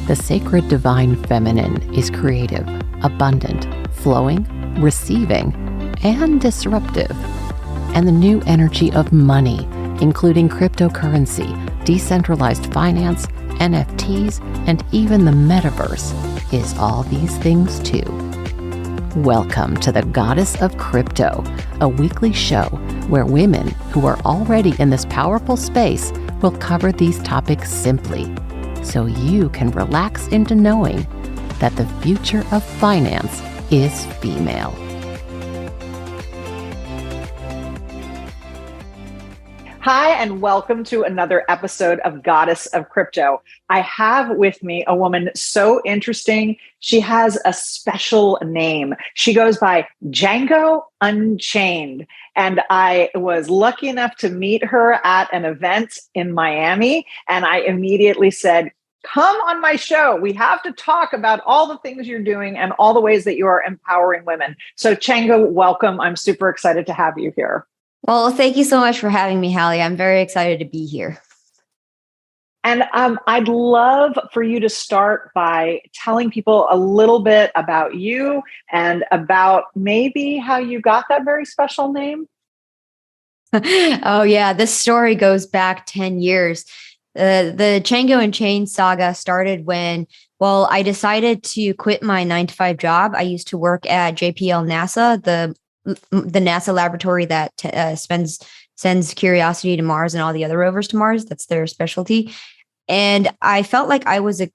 The sacred divine feminine is creative, abundant, flowing, receiving, and disruptive. And the new energy of money, including cryptocurrency, decentralized finance, NFTs, and even the metaverse, is all these things too. Welcome to the Goddess of Crypto, a weekly show where women who are already in this powerful space will cover these topics simply, so you can relax into knowing that the future of finance is female. Hi, and welcome to another episode of Goddess of Crypto. I have with me a woman so interesting. She has a special name. She goes by Chjango Unchained. And I was lucky enough to meet her at an event in Miami. And I immediately said, come on my show. We have to talk about all the things you're doing and all the ways that you are empowering women. So Chjango, welcome. I'm super excited to have you here. Well, thank you so much for having me, Hallie. I'm very excited to be here. And I'd love for you to start by telling people a little bit about you and about maybe how you got that very special name. Oh, yeah. This story goes back 10 years. The Chjango Unchained saga started when, I decided to quit my 9-to-5 job. I used to work at JPL NASA, the NASA laboratory that sends Curiosity to Mars and all the other rovers to Mars. That's their specialty. And I felt like I was a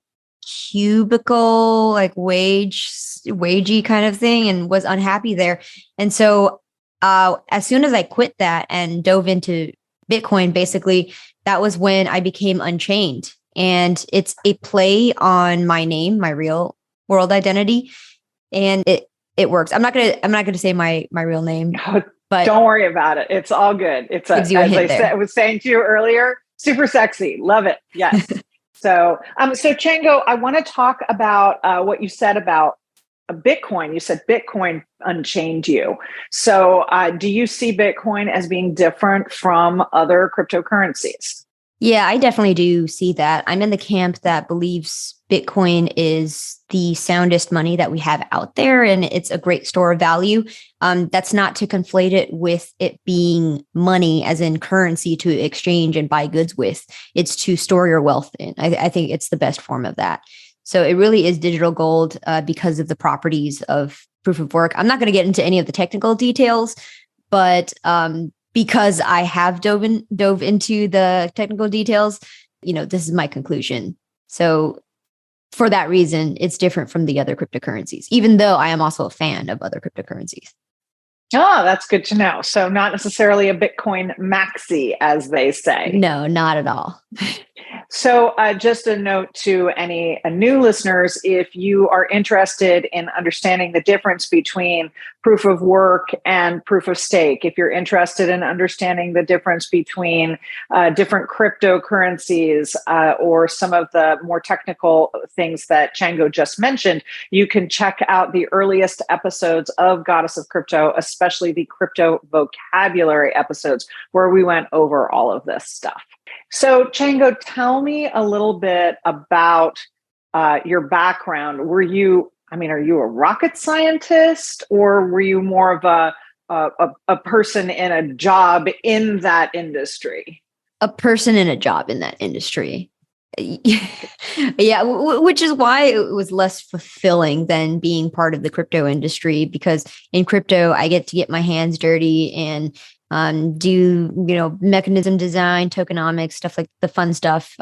cubicle, like wagey kind of thing, and was unhappy there. And so as soon as I quit that and dove into Bitcoin, basically, that was when I became Unchained. And it's a play on my name, my real world identity. And it works. I'm not gonna say my real name, but don't worry about it. It's all good. It's as I was saying to you earlier, super sexy. Love it. Yes. So Chjango, I want to talk about what you said about Bitcoin. You said Bitcoin unchained you. So do you see Bitcoin as being different from other cryptocurrencies? Yeah, I definitely do see that. I'm in the camp that believes Bitcoin is the soundest money that we have out there, and it's a great store of value. That's not to conflate it with it being money, as in currency to exchange and buy goods with. It's to store your wealth in. I think it's the best form of that. So it really is digital gold because of the properties of proof of work. I'm not going to get into any of the technical details, but because I have dove into the technical details, this is my conclusion. So for that reason, it's different from the other cryptocurrencies, even though I am also a fan of other cryptocurrencies. Oh, that's good to know. So not necessarily a Bitcoin maxi, as they say. No, not at all. So just a note to any new listeners, if you are interested in understanding the difference between proof of work and proof of stake, if you're interested in understanding the difference between different cryptocurrencies or some of the more technical things that Chjango just mentioned, you can check out the earliest episodes of Goddess of Crypto, especially the crypto vocabulary episodes where we went over all of this stuff. So Chjango, tell me a little bit about your background. Are you a rocket scientist, or were you more of a person in a job in that industry? A person in a job in that industry. Yeah, which is why it was less fulfilling than being part of the crypto industry, because in crypto, I get to get my hands dirty and do, mechanism design, tokenomics, stuff like the fun stuff.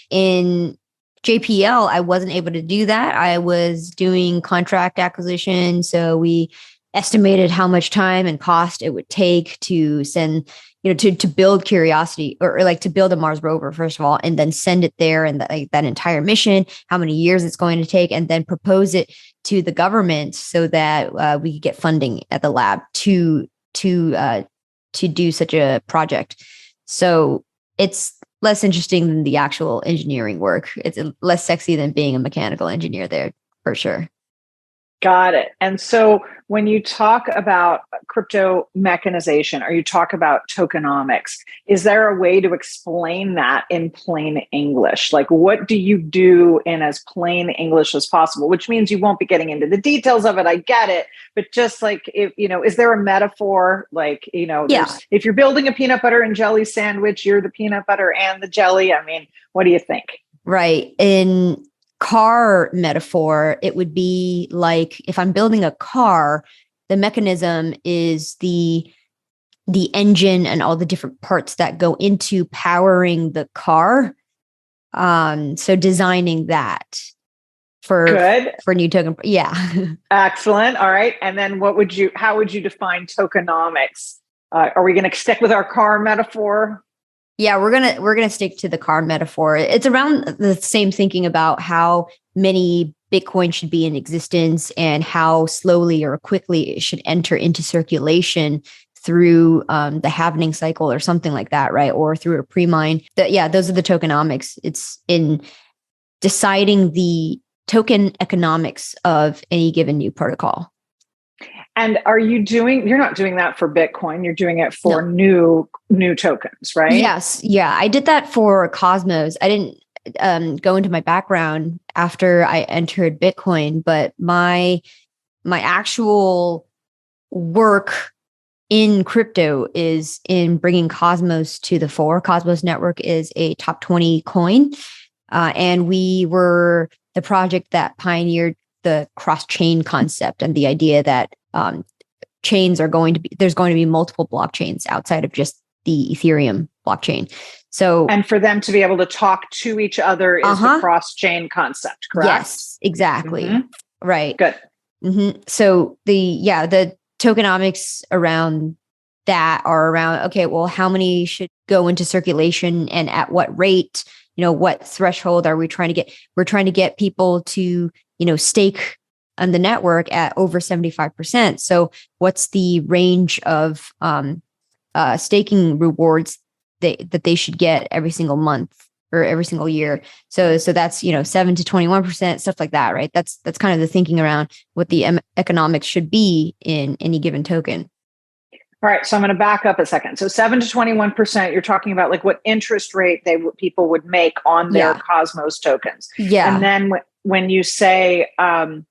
In JPL, I wasn't able to do that. I was doing contract acquisition. So we estimated how much time and cost it would take to send, to build Curiosity or like to build a Mars rover, first of all, and then send it there, and that entire mission, how many years it's going to take, and then propose it to the government so that we could get funding at the lab to do such a project. So it's less interesting than the actual engineering work. It's less sexy than being a mechanical engineer there, for sure. Got it. And so when you talk about crypto mechanization, or you talk about tokenomics, is there a way to explain that in plain English? Like, what do you do in as plain English as possible? Which means you won't be getting into the details of it. I get it. But just like, if, is there a metaphor? Like, if you're building a peanut butter and jelly sandwich, you're the peanut butter and the jelly. I mean, what do you think? Right. In car metaphor, it would be like if I'm building a car, the mechanism is the engine and all the different parts that go into powering the car. So designing that for new token. Yeah. Excellent. All right. And then how would you define tokenomics? Are we going to stick with our car metaphor? Yeah, we're gonna stick to the car metaphor. It's around the same thinking about how many Bitcoin should be in existence and how slowly or quickly it should enter into circulation through the halvening cycle or something like that, right? Or through a pre-mine. Those are the tokenomics. It's in deciding the token economics of any given new protocol. And you're not doing that for Bitcoin, you're doing it for new tokens, right? Yes. Yeah. I did that for Cosmos. I didn't go into my background after I entered Bitcoin, but my actual work in crypto is in bringing Cosmos to the fore. Cosmos Network is a top 20 coin. And we were the project that pioneered the cross-chain concept and the idea that there's going to be multiple blockchains outside of just the Ethereum blockchain. So, and for them to be able to talk to each other is the cross-chain concept, correct? Yes, exactly. Mm-hmm. Right. Good. Mm-hmm. So the tokenomics around that are around, okay, well, how many should go into circulation and at what rate? What threshold are we trying to get? We're trying to get people to, stake on the network at over 75%. So what's the range of staking rewards that they should get every single month or every single year? So that's 7 to 21%, stuff like that, right? That's kind of the thinking around what the economics should be in any given token. All right, so I'm going to back up a second. So 7 to 21%, you're talking about like what interest rate people would make on their Cosmos tokens. Yeah. And then when you say, I'm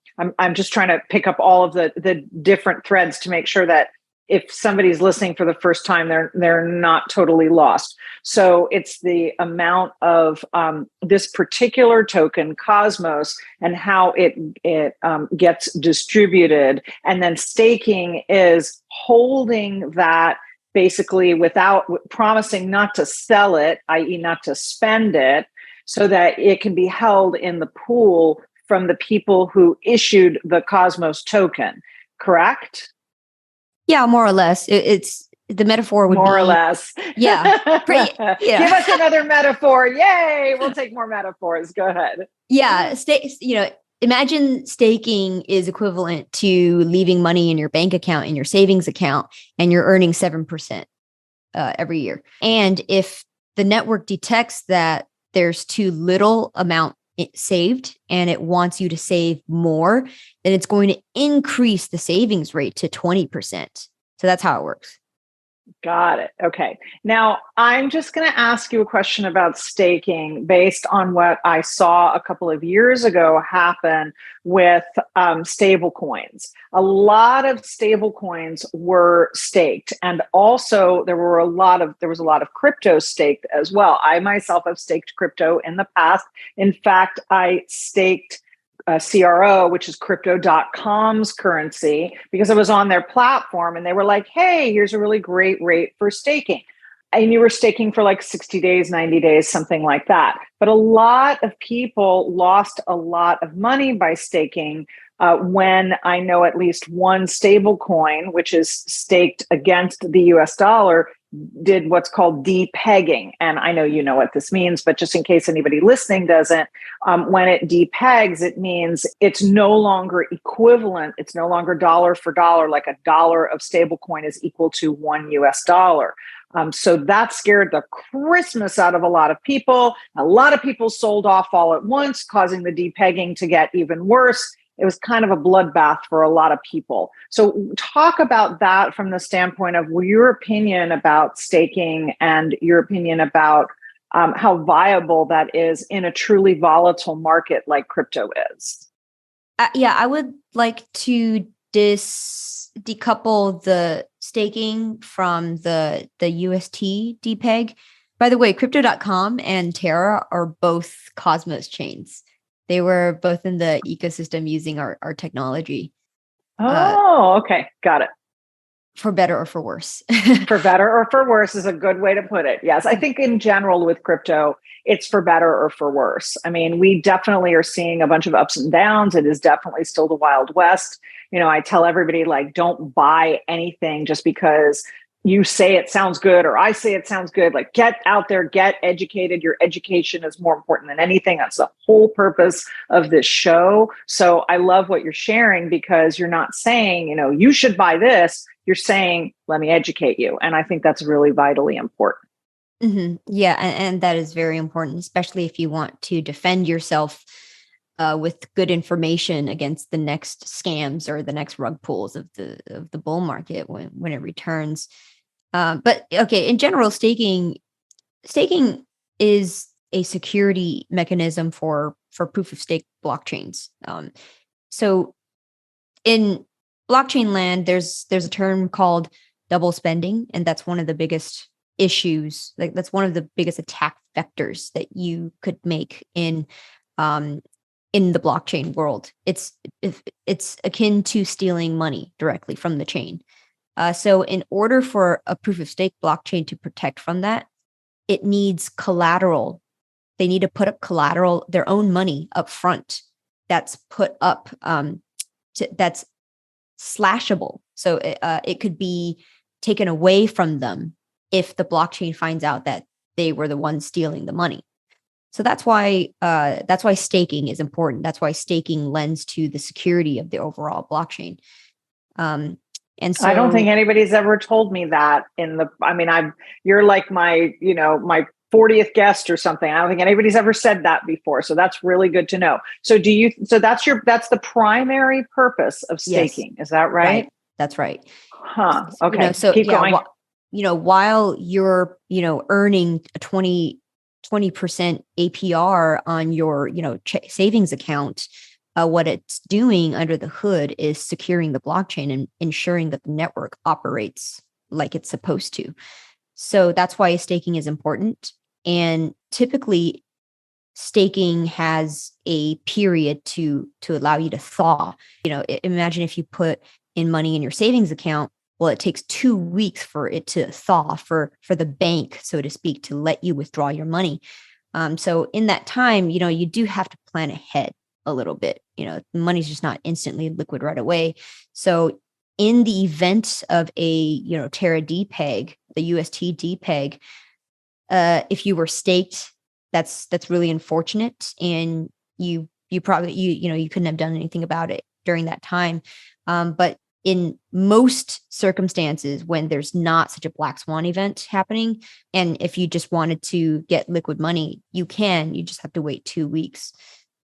just trying to pick up all of the different threads to make sure that if somebody's listening for the first time, they're not totally lost. So it's the amount of this particular token, Cosmos, and how it gets distributed. And then staking is holding that basically without promising not to sell it, i.e. not to spend it, so that it can be held in the pool from the people who issued the Cosmos token, correct? Yeah, more or less. It's the metaphor would more be, or less. Yeah. Yeah. Give us another metaphor. Yay. We'll take more metaphors. Go ahead. Yeah. Imagine staking is equivalent to leaving money in your bank account, in your savings account, and you're earning 7% every year. And if the network detects that there's too little amount saved and it wants you to save more, then it's going to increase the savings rate to 20%. So that's how it works. Got it. Okay. Now, I'm just going to ask you a question about staking based on what I saw a couple of years ago happen with stable coins. A lot of stable coins were staked, and also there was a lot of crypto staked as well. I myself have staked crypto in the past. In fact, I staked CRO, which is crypto.com's currency, because I was on their platform and they were like, hey, here's a really great rate for staking. And you were staking for like 60 days, 90 days, something like that. But a lot of people lost a lot of money by staking when I know at least one stable coin, which is staked against the US dollar, did what's called depegging. And I know you know what this means, but just in case anybody listening doesn't, when it depegs, it means it's no longer equivalent. It's no longer dollar for dollar, like a dollar of stable coin is equal to $1 US. So that scared the Christmas out of a lot of people. A lot of people sold off all at once, causing the depegging to get even worse. it was kind of a bloodbath for a lot of people. So talk about that from the standpoint of your opinion about staking and your opinion about how viable that is in a truly volatile market like crypto is. Yeah, I would like to decouple the staking from the UST depeg. By the way, crypto.com and Terra are both Cosmos chains. They were both in the ecosystem using our technology. Okay. Got it. For better or for worse. For better or for worse is a good way to put it. Yes. I think in general with crypto, it's for better or for worse. I mean, we definitely are seeing a bunch of ups and downs. It is definitely still the Wild West. I tell everybody, like, don't buy anything just because you say it sounds good or I say it sounds good. Like, get out there, get educated. Your education is more important than anything. That's the whole purpose of this show. So I love what you're sharing, because you're not saying, you should buy this. You're saying, let me educate you. And I think that's really vitally important. Mm-hmm. Yeah. And that is very important, especially if you want to defend yourself with good information against the next scams or the next rug pulls of the bull market when it returns. But okay, in general, staking is a security mechanism for proof of stake blockchains. So in blockchain land, there's a term called double spending, and that's one of the biggest issues. Like, that's one of the biggest attack vectors that you could make in the blockchain world. It's akin to stealing money directly from the chain. So in order for a proof of stake blockchain to protect from that, it needs collateral. They need to put up collateral, their own money up front, that's put up, that's slashable. So it could be taken away from them if the blockchain finds out that they were the ones stealing the money. So that's why staking is important. That's why staking lends to the security of the overall blockchain. And so I don't think anybody's ever told me that you're like my 40th guest or something. I don't think anybody's ever said that before. So that's really good to know. So that's the primary purpose of staking. Yes. Is that right? That's right. Huh. Okay. So keep going. While you're, earning a 20% APR on your, savings account, what it's doing under the hood is securing the blockchain and ensuring that the network operates like it's supposed to. So that's why staking is important. And typically, staking has a period to allow you to thaw. Imagine if you put in money in your savings account. Well, it takes 2 weeks for it to thaw, for the bank, so to speak, to let you withdraw your money. So in that time, you do have to plan ahead a little bit. Money's just not instantly liquid right away. So in the event of a, Terra depeg, the UST depeg, if you were staked, that's really unfortunate. And you probably, you couldn't have done anything about it during that time. But in most circumstances, when there's not such a black swan event happening, and if you just wanted to get liquid money, you just have to wait 2 weeks.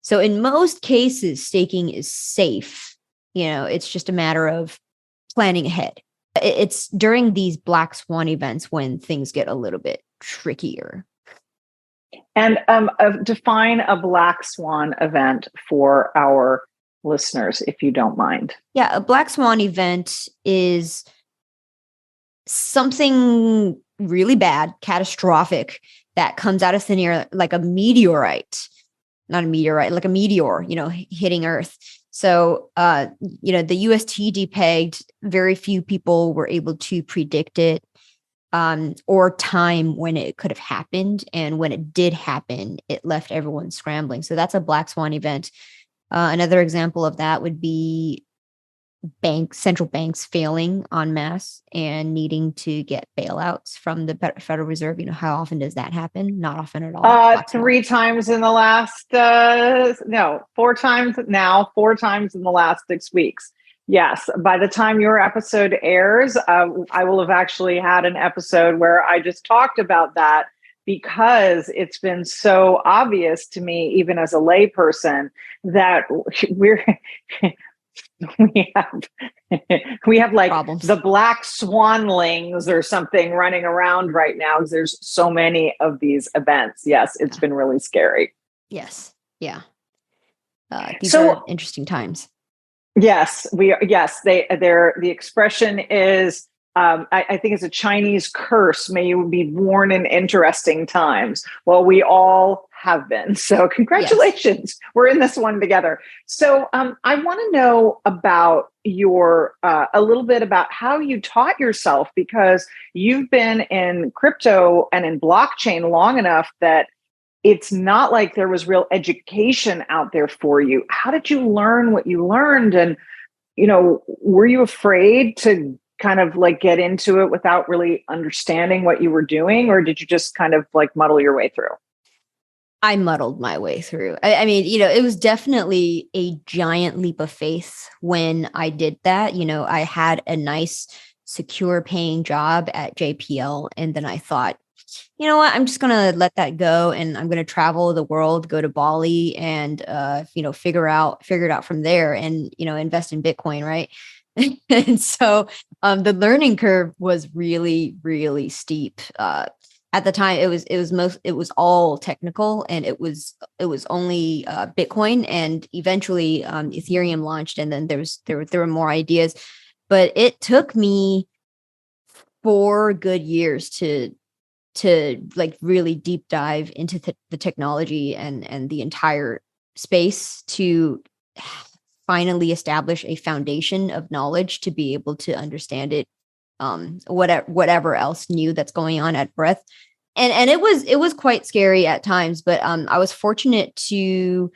So in most cases, staking is safe. It's just a matter of planning ahead. It's during these black swan events when things get a little bit trickier. And define a black swan event for our listeners, if you don't mind. Yeah, a black swan event is something really bad, catastrophic, that comes out of thin air, like a meteorite. Not a meteorite, like a meteor, hitting Earth. So, the UST depegged, very few people were able to predict it or time when it could have happened. And when it did happen, it left everyone scrambling. So that's a black swan event. Another example of that would be central banks failing en masse and needing to get bailouts from the Federal Reserve. How often does that happen? Not often at all. 3 times in the last, 4 times now, 4 times in the last 6 weeks. Yes. By the time your episode airs, I will have actually had an episode where I just talked about that because it's been so obvious to me, even as a layperson, that we're we have we have like Problems. the black swanlings or something running around right now because there's so many of these events. Yes, it's been really scary. Yes. Yeah. These So are interesting times. yes, they're the expression is I think it's a Chinese curse. May you be born in interesting times. Well, we all have been. So congratulations. Yes. We're in this one together. So I want to know about your a little bit about how you taught yourself, because you've been in crypto and in blockchain long enough that it's not like there was real education out there for you. How did you learn what you learned? And, were you afraid to kind of like get into it without really understanding what you were doing? Or did you just kind of like muddle your way through? I muddled my way through. I mean, it was definitely a giant leap of faith when I did that. I had a nice, secure paying job at JPL. And then I thought, you know what, I'm just going to let that go. And I'm going to travel the world, go to Bali and, figure it out from there and, invest in Bitcoin. Right. And so the learning curve was really, really steep. At the time, it was all technical, and it was only Bitcoin, and eventually Ethereum launched, and then there were more ideas, but it took me 4 good years to like really deep dive into the technology and the entire space to finally establish a foundation of knowledge to be able to understand it, whatever else new that's going on at breadth. And it was quite scary at times, but I was fortunate to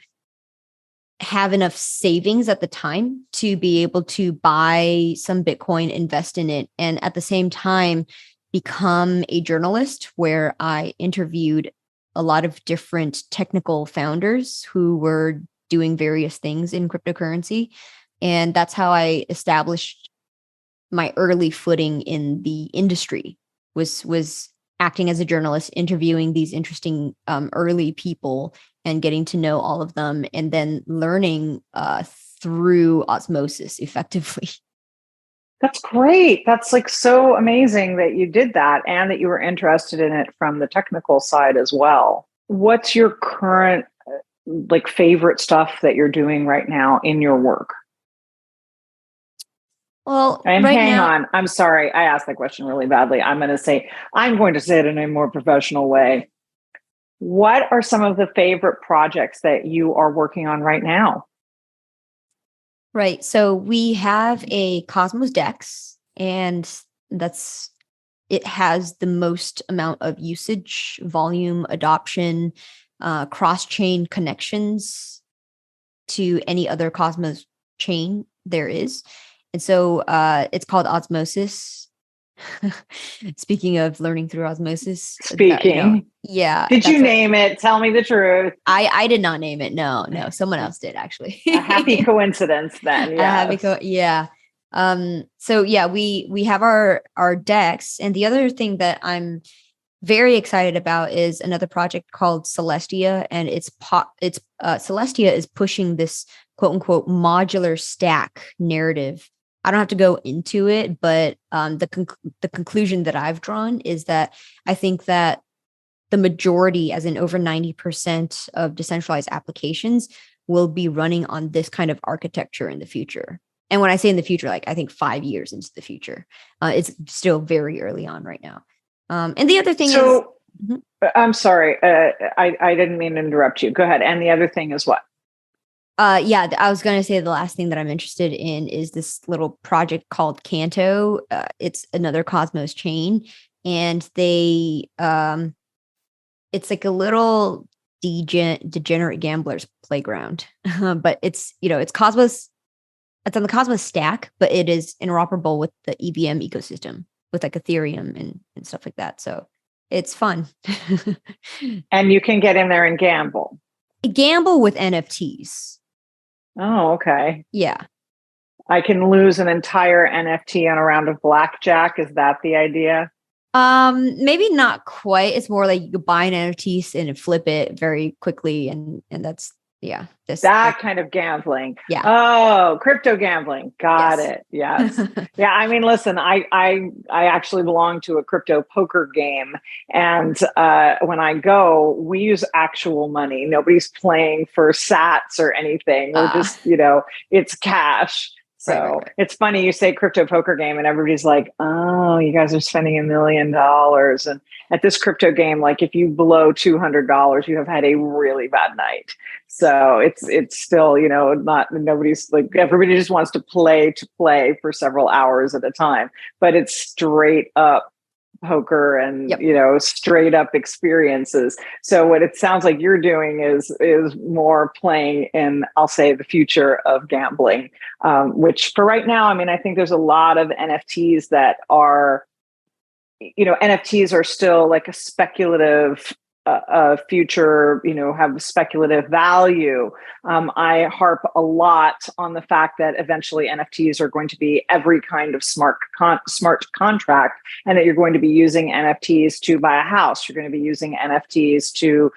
have enough savings at the time to be able to buy some Bitcoin, invest in it, and at the same time become a journalist where I interviewed a lot of different technical founders who were doing various things in cryptocurrency. And that's how I established my early footing in the industry, was acting as a journalist, interviewing these interesting early people and getting to know all of them, and then learning through osmosis effectively. That's great. That's like so amazing that you did that and that you were interested in it from the technical side as well. What's your current like favorite stuff that you're doing right now in your work? Well, hang on. I'm sorry. I asked that question really badly. I'm going to say it in a more professional way. What are some of the favorite projects that you are working on right now? Right. So we have a Cosmos DEX, and it has the most amount of usage, volume, adoption, cross-chain connections to any other Cosmos chain there is. And so it's called Osmosis. Speaking of learning through osmosis. Yeah. Did you name it? Tell me the truth. I did not name it. No, someone else did actually. A happy coincidence then. Yeah. So yeah, we have our decks, and the other thing that I'm very excited about is another project called Celestia, and Celestia is pushing this quote unquote modular stack narrative. I don't have to go into it, but the conclusion that I've drawn is that I think that the majority, as in over 90% of decentralized applications, will be running on this kind of architecture in the future. And when I say in the future, like I think 5 years into the future, it's still very early on right now. And the other thing is, I'm sorry, I didn't mean to interrupt you. Go ahead. And the other thing is what? Yeah, I was going to say the last thing that I'm interested in is this little project called Canto. It's another Cosmos chain, and they, it's like a little degenerate gambler's playground, but it's Cosmos. It's on the Cosmos stack, but it is interoperable with the EVM ecosystem, with like Ethereum and stuff like that. So it's fun. And you can get in there and gamble. Gamble with NFTs. Oh, okay. Yeah. I can lose an entire NFT on a round of blackjack. Is that the idea? Maybe not quite. It's more like you could buy an NFT and flip it very quickly, and that's that kind of gambling. Yeah. Oh, crypto gambling. Got Yes. it. Yes. Yeah. I mean, listen, I actually belong to a crypto poker game. And when I go, we use actual money. Nobody's playing for sats or anything. We're just, it's cash. So It's funny you say crypto poker game and everybody's like, oh, you guys are spending $1 million. And at this crypto game, like if you blow $200, you have had a really bad night. So it's still, not nobody's like, everybody just wants to play for several hours at a time, but it's straight up poker and, straight up experiences. So what it sounds like you're doing is more playing in, I'll say, the future of gambling, which for right now, I mean, I think there's a lot of NFTs that are, NFTs are still like a speculative future, have speculative value. I harp a lot on the fact that eventually NFTs are going to be every kind of smart contract, and that you're going to be using NFTs to buy a house. You're going to be using NFTs to,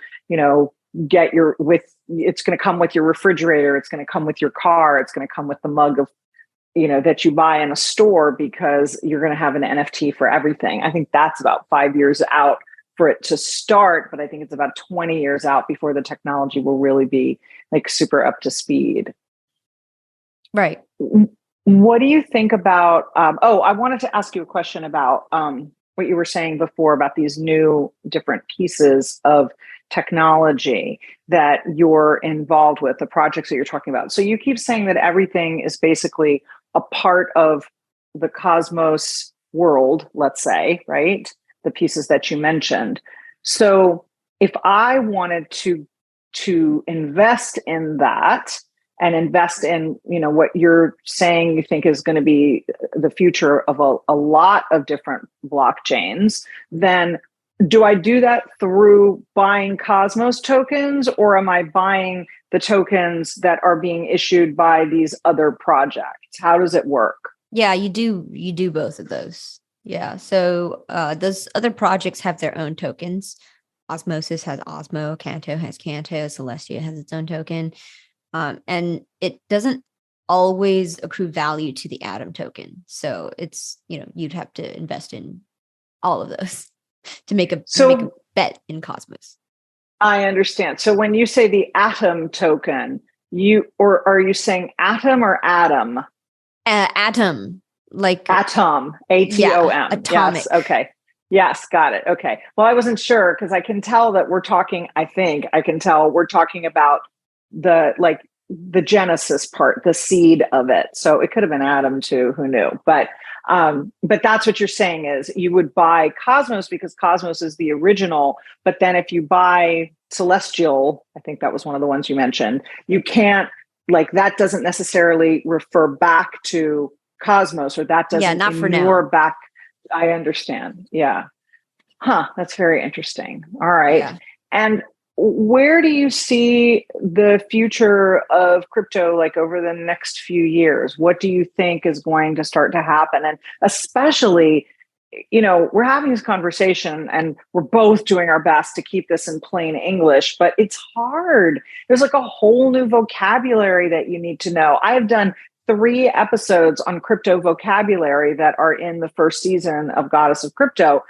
get it's going to come with your refrigerator. It's going to come with your car. It's going to come with the mug of, that you buy in a store, because you're going to have an NFT for everything. I think that's about 5 years out for it to start, but I think it's about 20 years out before the technology will really be like super up to speed. Right. What do you think about, I wanted to ask you a question about what you were saying before about these new different pieces of technology that you're involved with, the projects that you're talking about. So you keep saying that everything is basically a part of the Cosmos world, let's say, right? The pieces that you mentioned. So if I wanted to invest in that and invest in, what you're saying you think is going to be the future of a lot of different blockchains, then do I do that through buying Cosmos tokens, or am I buying the tokens that are being issued by these other projects? How does it work? Yeah, you do both of those. Yeah. So those other projects have their own tokens. Osmosis has Osmo, Canto has Canto, Celestia has its own token. And it doesn't always accrue value to the Atom token. So it's, you'd have to invest in all of those to make a bet in Cosmos. I understand. So when you say the Atom token, are you saying Atom or Atom? Atom. Like Atom, ATOM. Yeah, atomic. Yes. Okay. Yes. Got it. Okay. Well, I wasn't sure because I can tell that we're talking, we're talking about the genesis part, the seed of it. So it could have been Atom too, who knew? But that's what you're saying is you would buy Cosmos because Cosmos is the original. But then if you buy Celestial, I think that was one of the ones you mentioned, you can't, that doesn't necessarily refer back to Cosmos, or that doesn't not for now. back. I understand. Yeah. That's very interesting. All right. Yeah. And where do you see the future of crypto over the next few years? What do you think is going to start to happen? And especially, we're having this conversation and we're both doing our best to keep this in plain English, but it's hard. There's a whole new vocabulary that you need to know. I have done 3 episodes on crypto vocabulary that are in the first season of Goddess of Crypto.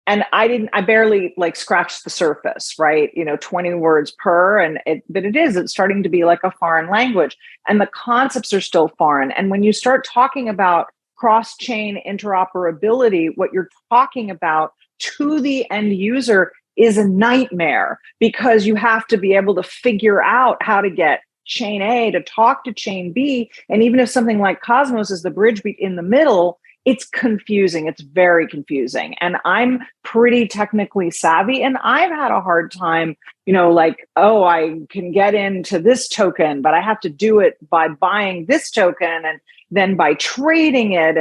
And I barely scratched the surface, right? 20 words per, but it's starting to be like a foreign language, and the concepts are still foreign. And when you start talking about cross-chain interoperability, what you're talking about to the end user is a nightmare, because you have to be able to figure out how to get chain A to talk to chain B. And even if something like Cosmos is the bridge in the middle, it's confusing. It's very confusing. And I'm pretty technically savvy, and I've had a hard time, I can get into this token, but I have to do it by buying this token and then by trading it.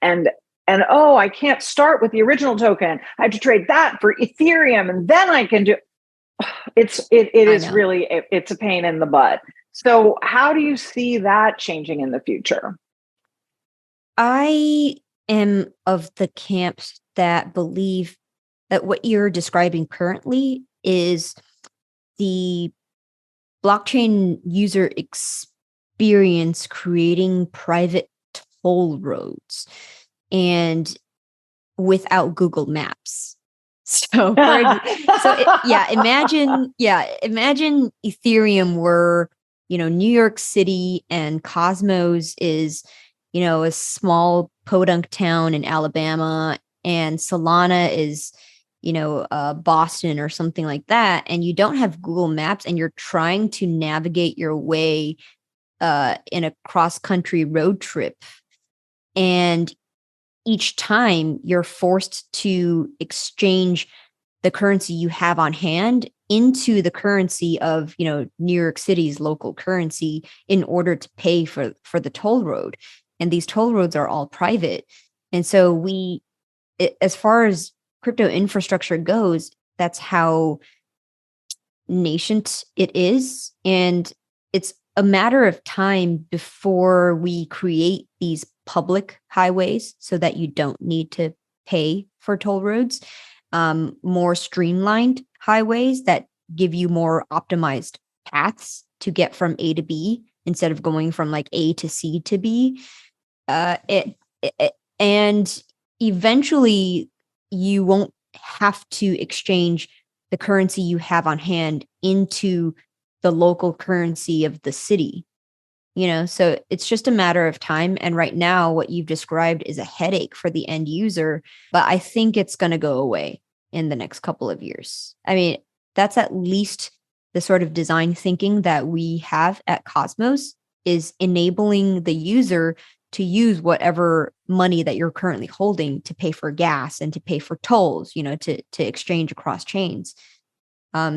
And I can't start with the original token. I have to trade that for Ethereum, and then I can do it is really, it's a pain in the butt. So how do you see that changing in the future? I am of the camp that believe that what you're describing currently is the blockchain user experience creating private toll roads and without Google Maps. Imagine Ethereum were, New York City, and Cosmos is, a small podunk town in Alabama, and Solana is, Boston or something like that. And you don't have Google Maps and you're trying to navigate your way in a cross-country road trip. And each time you're forced to exchange the currency you have on hand into the currency of, New York City's local currency in order to pay for the toll road. And these toll roads are all private. And so as far as crypto infrastructure goes, that's how nascent it is. And it's a matter of time before we create these public highways so that you don't need to pay for toll roads, more streamlined highways that give you more optimized paths to get from A to B instead of going from like A to C to B. And eventually you won't have to exchange the currency you have on hand into the local currency of the city. So it's just a matter of time. And right now, what you've described is a headache for the end user, but I think it's going to go away in the next couple of years. I mean, that's at least the sort of design thinking that we have at Cosmos, is enabling the user to use whatever money that you're currently holding to pay for gas and to pay for tolls, to exchange across chains.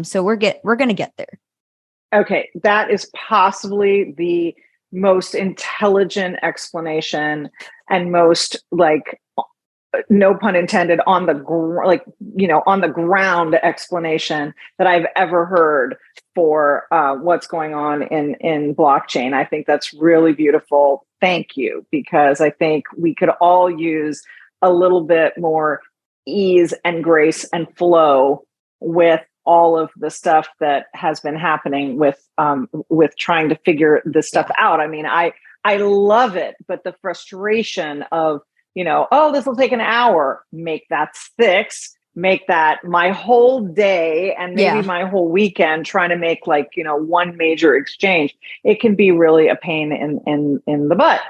So we're going to get there. Okay, that is possibly the most intelligent explanation and most, like, no pun intended, on the ground explanation that I've ever heard for what's going on in blockchain. I think that's really beautiful. Thank you, because I think we could all use a little bit more ease and grace and flow with all of the stuff that has been happening with trying to figure this stuff out. I mean, I love it, but the frustration of, this will take an hour, make that 6, make that my whole day and maybe my whole weekend trying to make one major exchange. It can be really a pain in the butt.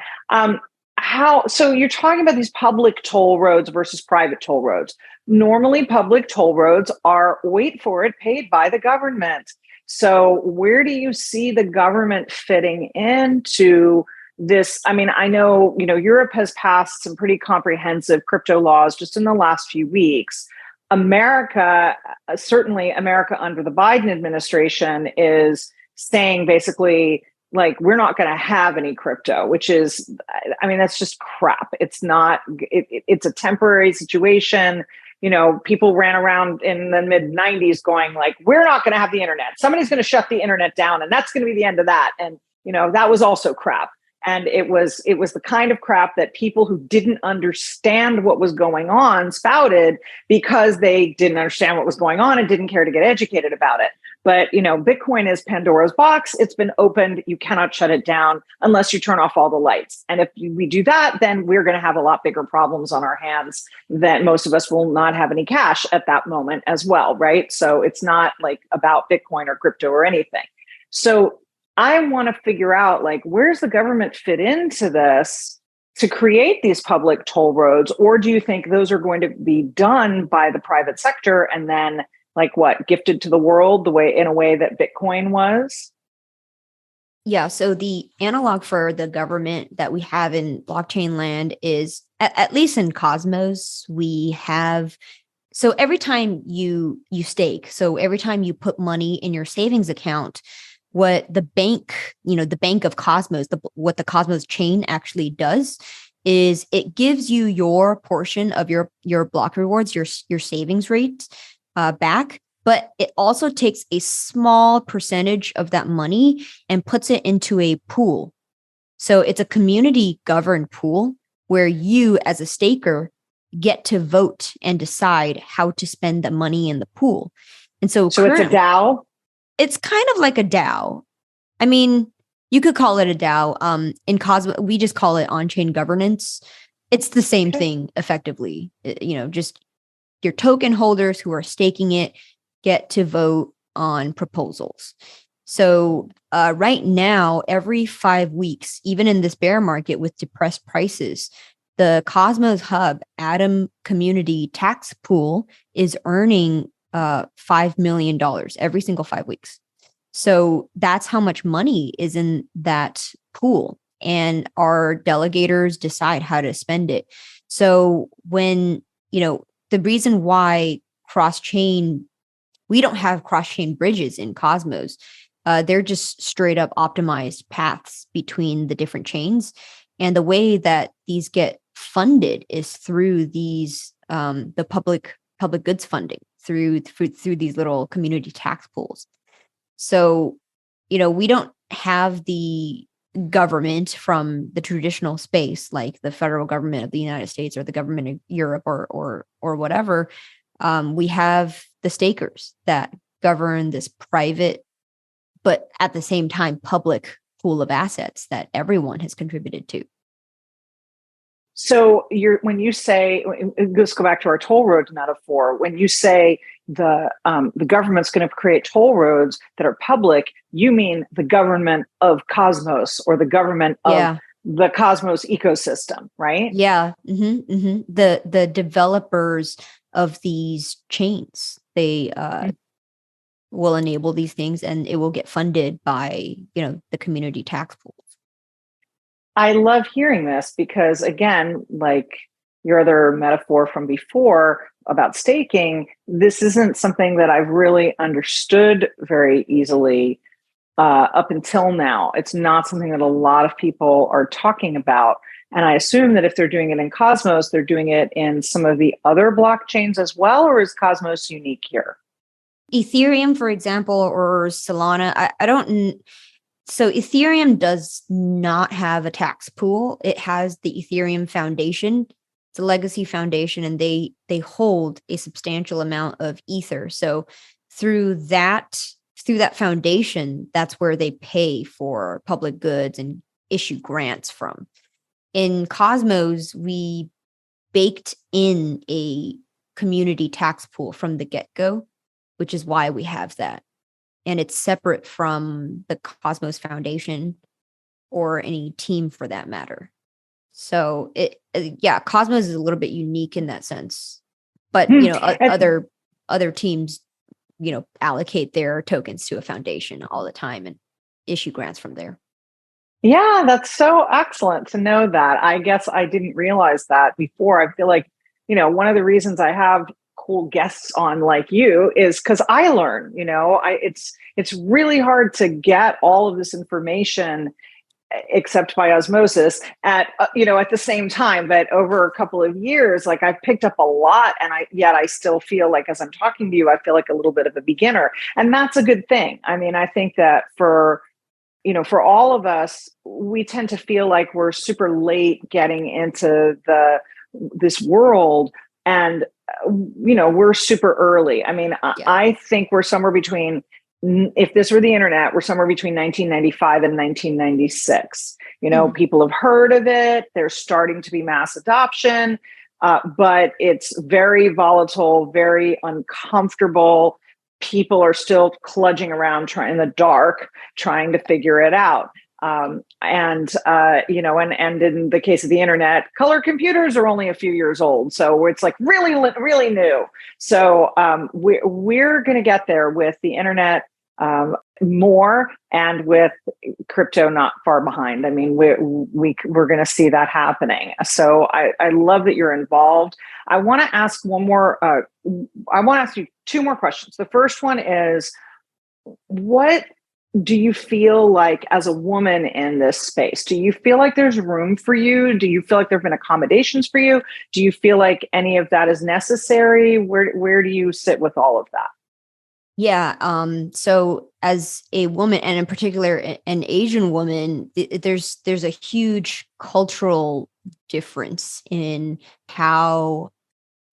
So you're talking about these public toll roads versus private toll roads. Normally, public toll roads are, wait for it, paid by the government. So where do you see the government fitting into this? I mean, I know, Europe has passed some pretty comprehensive crypto laws just in the last few weeks. America, certainly America under the Biden administration, is saying basically, like, we're not going to have any crypto, which is, I mean, that's just crap. It's not, it's a temporary situation. People ran around in the mid 90s going like, we're not going to have the internet. Somebody's going to shut the internet down and that's going to be the end of that. And, that was also crap. And it was the kind of crap that people who didn't understand what was going on spouted because they didn't understand what was going on and didn't care to get educated about it. But, Bitcoin is Pandora's box. It's been opened. You cannot shut it down unless you turn off all the lights. And if we do that, then we're going to have a lot bigger problems on our hands that most of us will not have any cash at that moment as well, right? So it's not like about Bitcoin or crypto or anything. So I want to figure out, like, where's the government fit into this to create these public toll roads? Or do you think those are going to be done by the private sector and then, like, gifted to the world in a way that Bitcoin was? Yeah. So the analog for the government that we have in blockchain land is, at least in Cosmos, we have, so every time you stake, so every time you put money in your savings account, what the bank, the Bank of Cosmos, what the Cosmos chain actually does is it gives you your portion of your block rewards, your savings rate back, but it also takes a small percentage of that money and puts it into a pool. So it's a community governed pool where you, as a staker, get to vote and decide how to spend the money in the pool. And so it's a DAO? It's kind of like a DAO. I mean, you could call it a DAO. In Cosmos, we just call it on-chain governance. It's the same thing, effectively. Just your token holders who are staking it get to vote on proposals. So right now, every 5 weeks, even in this bear market with depressed prices, the Cosmos Hub Atom Community Tax Pool is earning $5 million every single 5 weeks. So that's how much money is in that pool. And our delegators decide how to spend it. So when, the reason why we don't have cross-chain bridges in Cosmos, they're just straight up optimized paths between the different chains. And the way that these get funded is through these, the public goods funding through these little community tax pools. So, we don't have the government from the traditional space, like the federal government of the United States or the government of Europe or whatever. We have the stakers that govern this private, but at the same time, public pool of assets that everyone has contributed to. So when you say, let's go back to our toll road metaphor. When you say the government's going to create toll roads that are public, you mean the government of Cosmos or the government of the Cosmos ecosystem, right? Yeah. Mm-hmm, mm-hmm. The developers of these chains, they will enable these things, and it will get funded by the community tax pools. I love hearing this because, again, like your other metaphor from before about staking, this isn't something that I've really understood very easily up until now. It's not something that a lot of people are talking about. And I assume that if they're doing it in Cosmos, they're doing it in some of the other blockchains as well, or is Cosmos unique here? Ethereum, for example, or Solana, I don't... So Ethereum does not have a tax pool. It has the Ethereum Foundation. It's a legacy foundation, and they hold a substantial amount of Ether. So through that foundation, that's where they pay for public goods and issue grants from. In Cosmos, we baked in a community tax pool from the get-go, which is why we have that. And it's separate from the Cosmos Foundation or any team for that matter. So Cosmos is a little bit unique in that sense. But other teams, allocate their tokens to a foundation all the time and issue grants from there. Yeah, that's so excellent to know that. I guess I didn't realize that before. I feel like, one of the reasons I have cool guests on like you is because I learn, it's really hard to get all of this information except by osmosis at the same time. But over a couple of years, like I've picked up a lot, and I still feel like, as I'm talking to you, I feel like a little bit of a beginner, and that's a good thing. I mean, I think that for all of us, we tend to feel like we're super late getting into this world, and we're super early. I mean, I think we're somewhere between, if this were the internet, we're somewhere between 1995 and 1996. People have heard of it. There's starting to be mass adoption, but it's very volatile, very uncomfortable. People are still kludging around in the dark, trying to figure it out. And in the case of the internet, color computers are only a few years old. So it's like really, really new. So we're going to get there with the internet more, and with crypto not far behind. I mean, we're going to see that happening. So I love that you're involved. I want to ask you two more questions. The first one is, what do you feel like as a woman in this space? Do you feel like there's room for you? Do you feel like there have been accommodations for you? Do you feel like any of that is necessary? Where do you sit with all of that? Yeah. So as a woman, and in particular an Asian woman, there's a huge cultural difference in how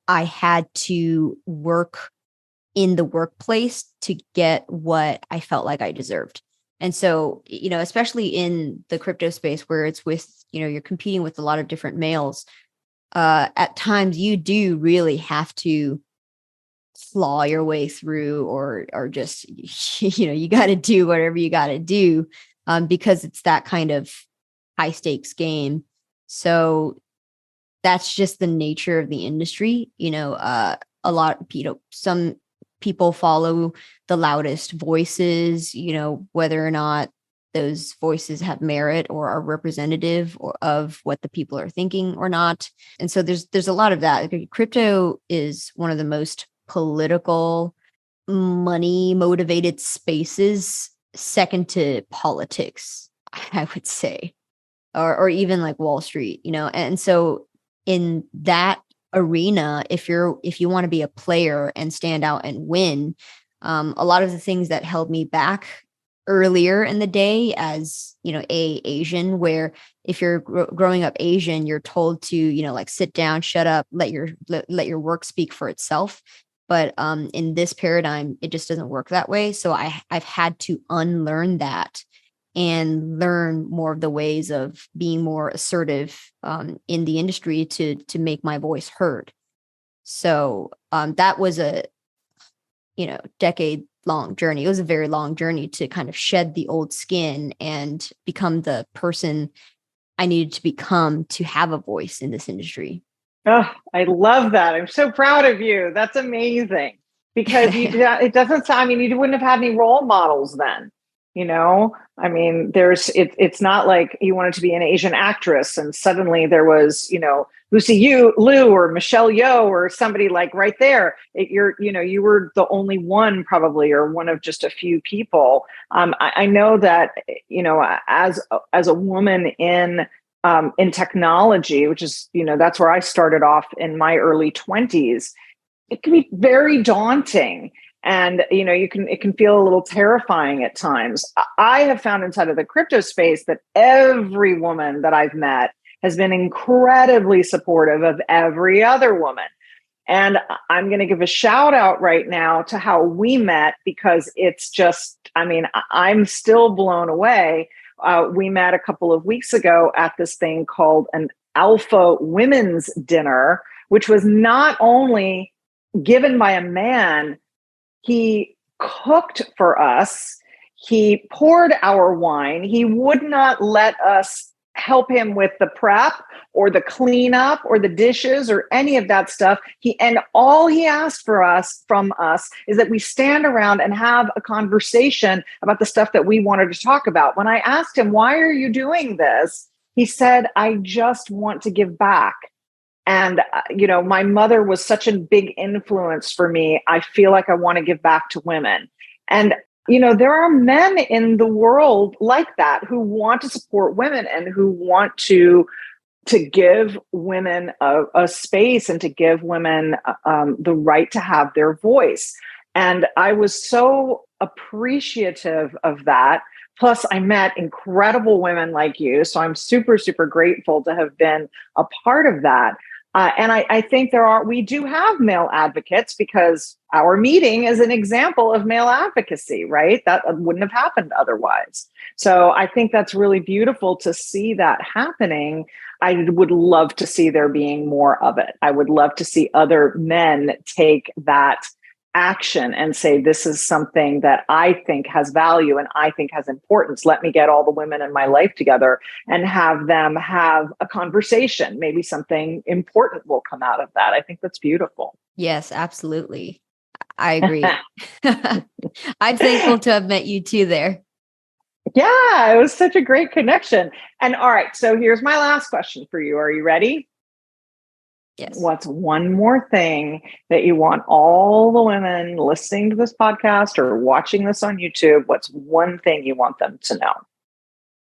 I had to work in the workplace to get what I felt like I deserved. And so, especially in the crypto space where it's with, you're competing with a lot of different males, at times you do really have to claw your way through or just, you got to do whatever you got to do, because it's that kind of high stakes game. So that's just the nature of the industry. A lot, some people follow the loudest voices, whether or not those voices have merit or are representative of what the people are thinking or not. And so there's a lot of that. Crypto is one of the most political, money motivated spaces, second to politics, I would say, or even like Wall Street, and so in that arena, if you want to be a player and stand out and win, a lot of the things that held me back earlier in the day as Asian, where if you're growing up Asian, you're told to like sit down, shut up, let your work speak for itself. But in this paradigm, it just doesn't work that way. So I've had to unlearn that and learn more of the ways of being more assertive in the industry to make my voice heard. So that was a decade long journey. It was a very long journey to kind of shed the old skin and become the person I needed to become to have a voice in this industry. Oh, I love that. I'm so proud of you. That's amazing. Because it doesn't sound, you wouldn't have had any role models then. It's not like you wanted to be an Asian actress and suddenly there was, Lucy Liu or Michelle Yeoh or somebody like right there. You were the only one probably, or one of just a few people. I know that, as a woman in technology, which is, that's where I started off in my early 20s, it can be very daunting. And, it can feel a little terrifying at times. I have found inside of the crypto space that every woman that I've met has been incredibly supportive of every other woman. And I'm going to give a shout out right now to how we met, because it's just, I'm still blown away. We met a couple of weeks ago at this thing called an Alpha Women's Dinner, which was not only given by a man. He cooked for us. He poured our wine. He would not let us help him with the prep or the cleanup or the dishes or any of that stuff. And all he asked from us is that we stand around and have a conversation about the stuff that we wanted to talk about. When I asked him, "Why are you doing this?" he said, "I just want to give back. And, my mother was such a big influence for me. I feel like I want to give back to women." And, there are men in the world like that who want to support women and who want to give women a space and to give women the right to have their voice. And I was so appreciative of that. Plus, I met incredible women like you. So I'm super, super grateful to have been a part of that. And I think we do have male advocates, because our meeting is an example of male advocacy, right? That wouldn't have happened otherwise. So I think that's really beautiful to see that happening. I would love to see there being more of it. I would love to see other men take that action and say, this is something that I think has value and I think has importance. Let me get all the women in my life together and have them have a conversation. Maybe something important will come out of that. I think that's beautiful. Yes, absolutely. I agree. I'm thankful to have met you too there. Yeah, it was such a great connection. And all right, so here's my last question for you. Are you ready? Yes. What's one more thing that you want all the women listening to this podcast or watching this on YouTube? What's one thing you want them to know?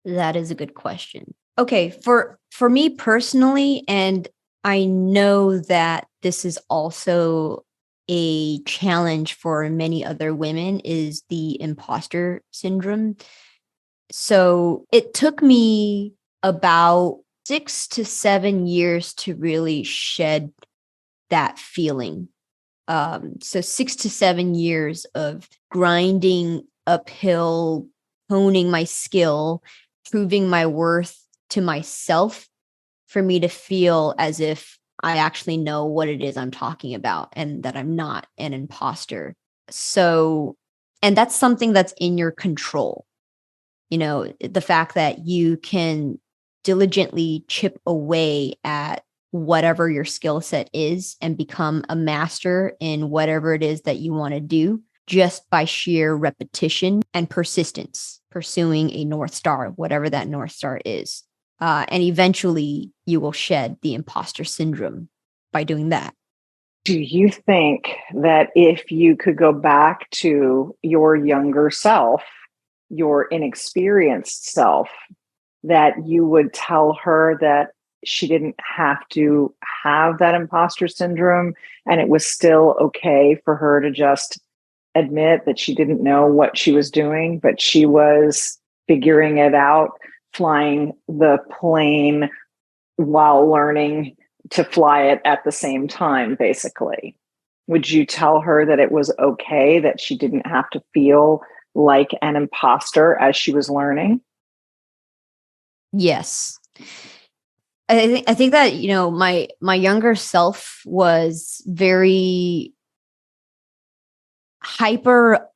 That is a good question. Okay, for me personally, and I know that this is also a challenge for many other women, is the imposter syndrome. So it took me about 6 to 7 years to really shed that feeling. So 6 to 7 years of grinding uphill, honing my skill, proving my worth to myself for me to feel as if I actually know what it is I'm talking about and that I'm not an imposter. So, and that's something that's in your control. The fact that you can diligently chip away at whatever your skill set is and become a master in whatever it is that you want to do just by sheer repetition and persistence, pursuing a North Star, whatever that North Star is. And eventually you will shed the imposter syndrome by doing that. Do you think that if you could go back to your younger self, your inexperienced self, that you would tell her that she didn't have to have that imposter syndrome and it was still okay for her to just admit that she didn't know what she was doing, but she was figuring it out, flying the plane while learning to fly it at the same time, basically? Would you tell her that it was okay, that she didn't have to feel like an imposter as she was learning? Yes. I think that, my younger self was very hyper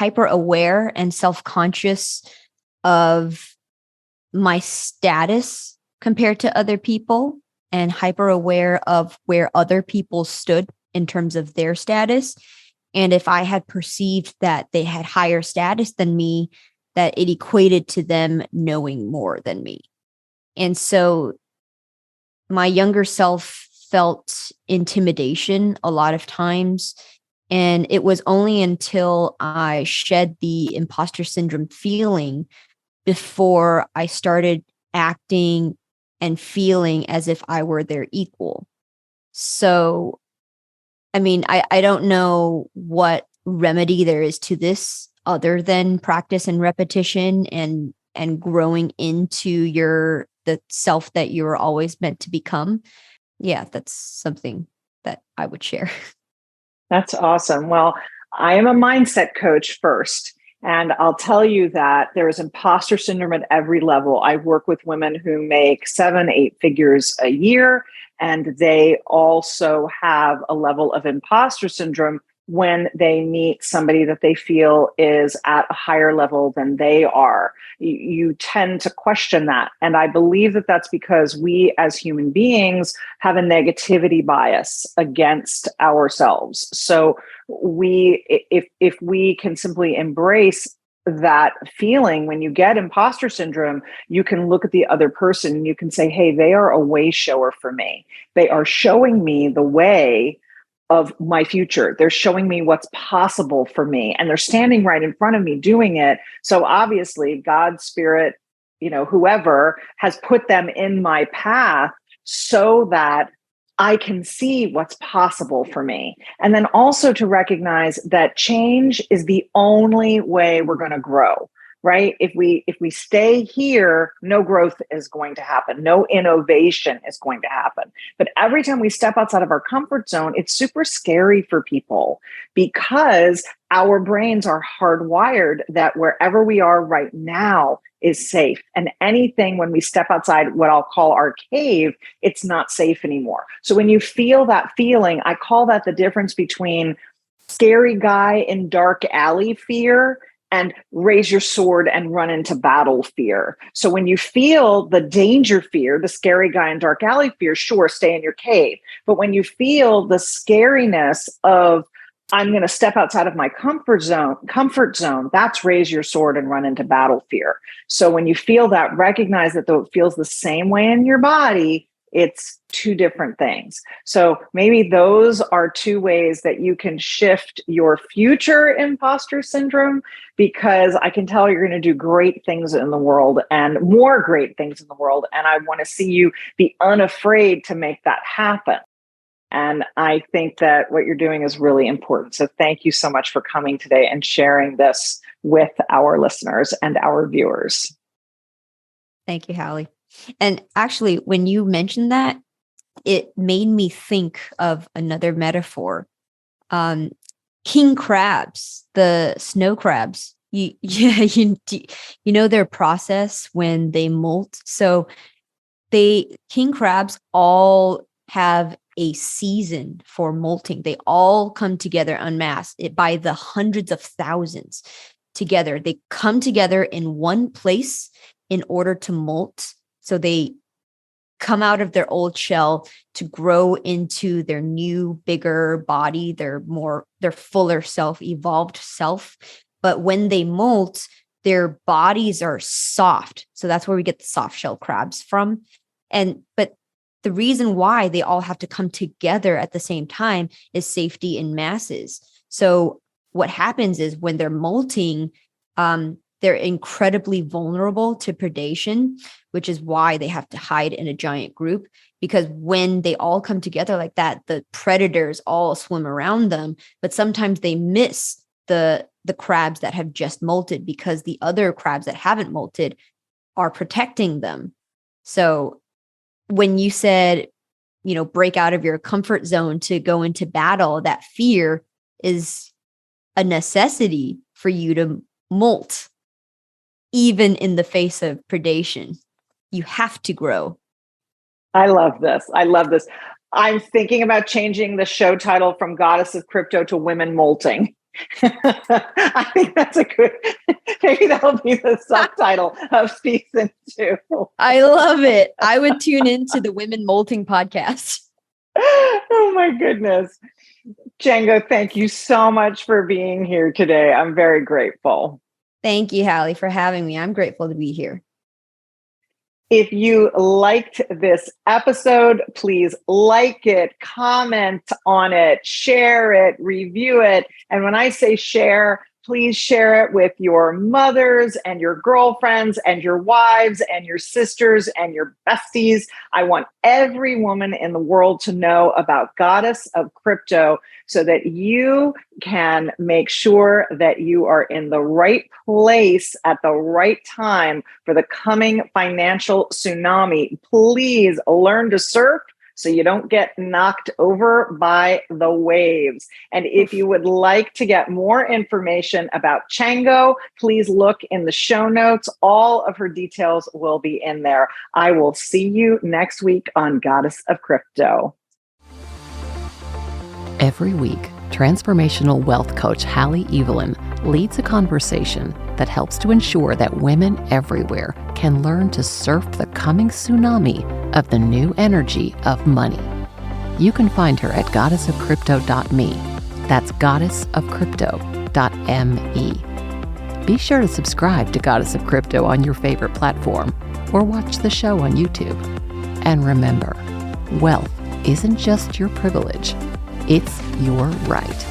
aware and self-conscious of my status compared to other people, and hyper aware of where other people stood in terms of their status. And if I had perceived that they had higher status than me, that it equated to them knowing more than me. And so my younger self felt intimidation a lot of times. And it was only until I shed the imposter syndrome feeling before I started acting and feeling as if I were their equal. So, I don't know what remedy there is to this other than practice and repetition and growing into the self that you were always meant to become. Yeah, that's something that I would share. That's awesome. Well, I am a mindset coach first, and I'll tell you that there is imposter syndrome at every level. I work with women who make 7-8 figures a year, and they also have a level of imposter syndrome when they meet somebody that they feel is at a higher level than they are. You tend to question that. And I believe that that's because we as human beings have a negativity bias against ourselves. So if we can simply embrace that feeling, when you get imposter syndrome, you can look at the other person and you can say, hey, they are a way shower for me. They are showing me the way of my future. They're showing me what's possible for me, and they're standing right in front of me doing it. So obviously God, spirit, whoever has put them in my path so that I can see what's possible for me. And then also to recognize that change is the only way we're going to grow, right? If we stay here, no growth is going to happen. No innovation is going to happen. But every time we step outside of our comfort zone, it's super scary for people because our brains are hardwired that wherever we are right now is safe. And anything when we step outside what I'll call our cave, it's not safe anymore. So when you feel that feeling, I call that the difference between scary guy in dark alley fear and raise your sword and run into battle fear. So when you feel the danger fear, the scary guy in dark alley fear, sure, stay in your cave. But when you feel the scariness of, I'm going to step outside of my comfort zone, that's raise your sword and run into battle fear. So when you feel that, recognize that though it feels the same way in your body, it's two different things. So maybe those are two ways that you can shift your future imposter syndrome, because I can tell you're going to do great things in the world and more great things in the world. And I want to see you be unafraid to make that happen. And I think that what you're doing is really important. So thank you so much for coming today and sharing this with our listeners and our viewers. Thank you, Hallie. And actually, when you mentioned that, it made me think of another metaphor. King crabs, the snow crabs. You know their process when they molt. So king crabs all have a season for molting. They all come together en masse by the hundreds of thousands together. They come together in one place in order to molt. So they come out of their old shell to grow into their new, bigger body, their fuller self, evolved self. But when they molt, their bodies are soft. So that's where we get the soft shell crabs from. But the reason why they all have to come together at the same time is safety in masses. So what happens is when they're molting, they're incredibly vulnerable to predation, which is why they have to hide in a giant group. Because when they all come together like that, the predators all swim around them, but sometimes they miss the crabs that have just molted because the other crabs that haven't molted are protecting them. So when you said, break out of your comfort zone to go into battle, that fear is a necessity for you to molt, even in the face of predation. You have to grow. I love this. I'm thinking about changing the show title from Goddess of Crypto to Women Molting. I think that's maybe that'll be the subtitle of season 2. I love it. I would tune into the Women Molting podcast. Oh my goodness. Chjango, thank you so much for being here today. I'm very grateful. Thank you, Hallie, for having me. I'm grateful to be here. If you liked this episode, please like it, comment on it, share it, review it. And when I say share, please share it with your mothers and your girlfriends and your wives and your sisters and your besties. I want every woman in the world to know about Goddess of Crypto so that you can make sure that you are in the right place at the right time for the coming financial tsunami. Please learn to surf so you don't get knocked over by the waves. And if you would like to get more information about Chjango, please look in the show notes. All of her details will be in there. I will see you next week on Goddess of Crypto. Every week, transformational wealth coach Hallie Evelyn leads a conversation that helps to ensure that women everywhere can learn to surf the coming tsunami of the new energy of money. You can find her at goddessofcrypto.me. That's goddessofcrypto.me. Be sure to subscribe to Goddess of Crypto on your favorite platform or watch the show on YouTube. And remember, wealth isn't just your privilege, it's your right.